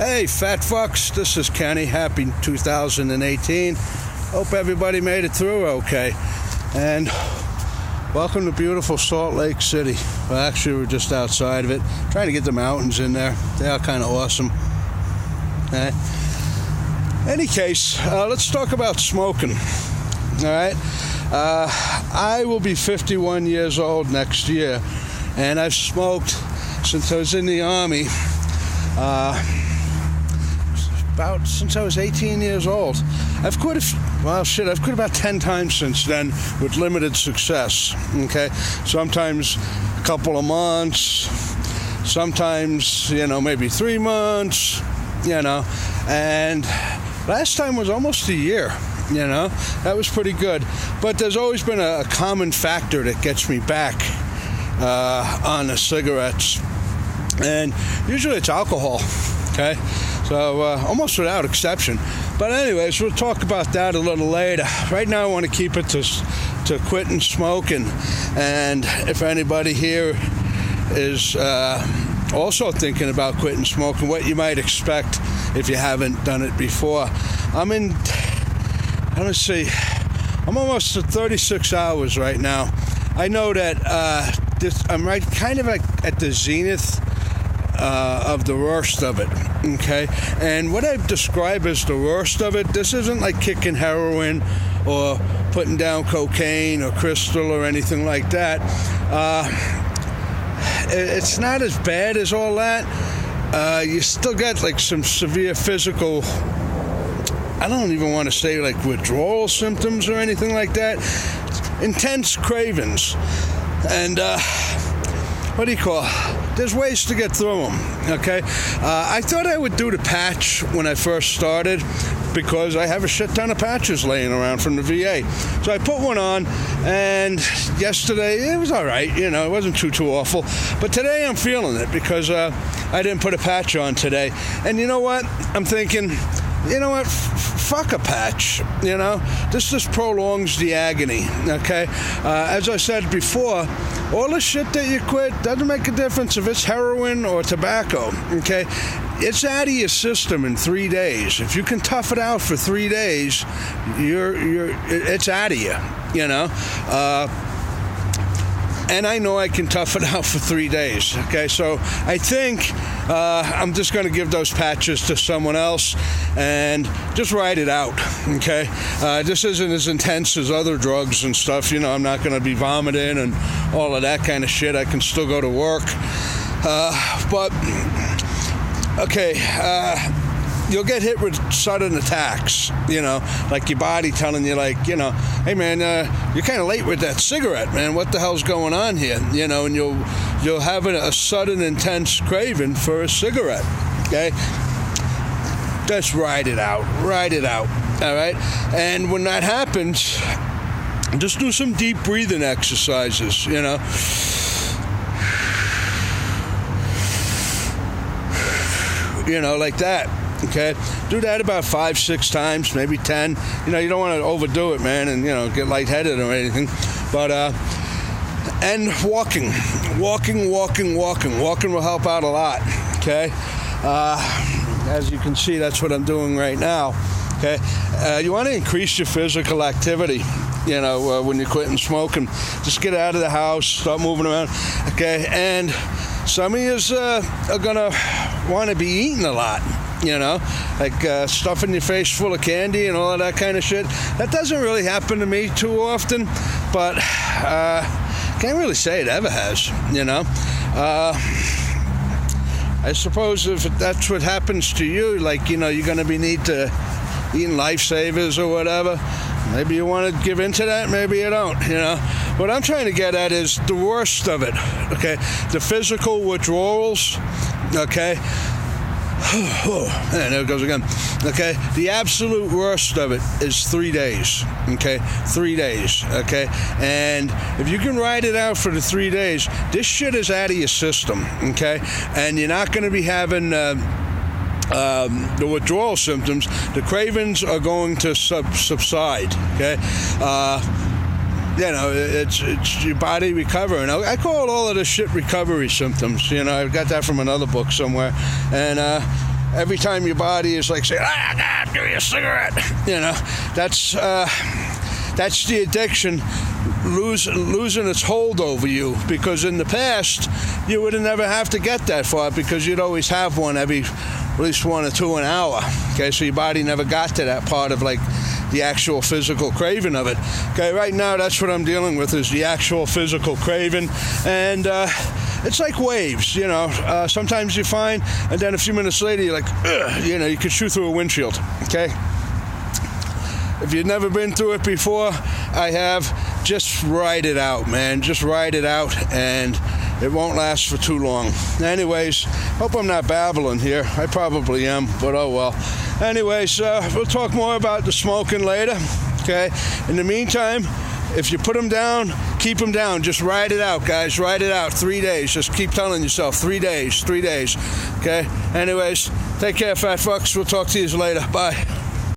Hey, fat fucks, this is Kenny. Happy 2018. Hope everybody made it through okay. And welcome to beautiful Salt Lake City. Well, actually, we're just outside of it. Trying to get the mountains in there. They are kind of awesome. Any case, let's talk about smoking. All right? I will be 51 years old next year, and I've smoked since I was in the Army. Since I was 18 years old. I've quit about 10 times since then with limited success, okay? Sometimes a couple of months, sometimes, maybe 3 months, and last time was almost a year, That was pretty good. But there's always been a common factor that gets me back on the cigarettes, and usually it's alcohol, okay? So almost without exception. But anyways, we'll talk about that a little later. Right now I want to keep it to quitting smoking. And if anybody here is also thinking about quitting smoking, what you might expect if you haven't done it before. I'm almost at 36 hours right now. I know that I'm right kind of like at the zenith of the worst of it, okay? And what I describe as the worst of it, this isn't like kicking heroin or putting down cocaine or crystal or anything like that. It's not as bad as all that. You still get like some severe physical, I don't even want to say like withdrawal symptoms or anything like that. Intense cravings. And there's ways to get through them, okay? I thought I would do the patch when I first started because I have a shit ton of patches laying around from the VA. So I put one on, and yesterday it was all right, it wasn't too awful. But today I'm feeling it because I didn't put a patch on today. And you know what? I'm thinking, fuck a patch, This just prolongs the agony, okay? As I said before, all the shit that you quit doesn't make a difference if it's heroin or tobacco, okay? It's out of your system in 3 days. If you can tough it out for 3 days, it's out of you, and I know I can tough it out for 3 days, okay? So I think I'm just going to give those patches to someone else and just ride it out, okay? This isn't as intense as other drugs and stuff. I'm not going to be vomiting and all of that kind of shit. I can still go to work. You'll get hit with sudden attacks, like your body telling you, hey, man, you're kind of late with that cigarette, man. What the hell's going on here? And you'll have a sudden, intense craving for a cigarette, okay? Just ride it out, all right? And when that happens, just do some deep breathing exercises, like that. Okay, do that about 5-6 times, maybe 10. You don't want to overdo it, man, and get lightheaded or anything. But and walking will help out a lot. Okay, as you can see, that's what I'm doing right now. Okay, you want to increase your physical activity. When you're quitting smoking, just get out of the house, start moving around. Okay, and some of you are gonna want to be eating a lot. Like stuffing your face full of candy and all of that kind of shit. That doesn't really happen to me too often, but can't really say it ever has, I suppose if that's what happens to you, like, you're going to be eating lifesavers or whatever, maybe you want to give into that, maybe you don't, What I'm trying to get at is the worst of it, okay? The physical withdrawals, okay? And there it goes again. Okay, the absolute worst of it is 3 days. Okay, 3 days. Okay, and if you can ride it out for the 3 days, this shit is out of your system. Okay, and you're not going to be having the withdrawal symptoms. The cravings are going to subside. Okay. It's your body recovering. I call all of this shit recovery symptoms. I've got that from another book somewhere. And every time your body is like saying, God, give me a cigarette. That's the addiction losing its hold over you, because in the past you would have never have to get that far, because you'd always have one at least 1 or 2 an hour. Okay, so your body never got to that part of like the actual physical craving of it. Okay, right now that's what I'm dealing with, is the actual physical craving, and it's like waves, sometimes you're fine, and then a few minutes later you're like, you could shoot through a windshield. Okay, if you've never been through it before, I have. Just ride it out, man. Just ride it out, and it won't last for too long. Anyways, hope I'm not babbling here. I probably am, but oh well. Anyways, we'll talk more about the smoking later, okay? In the meantime, if you put them down, keep them down. Just ride it out, guys. Ride it out. 3 days. Just keep telling yourself 3 days, 3 days, okay? Anyways, take care, fat fucks. We'll talk to you later. Bye.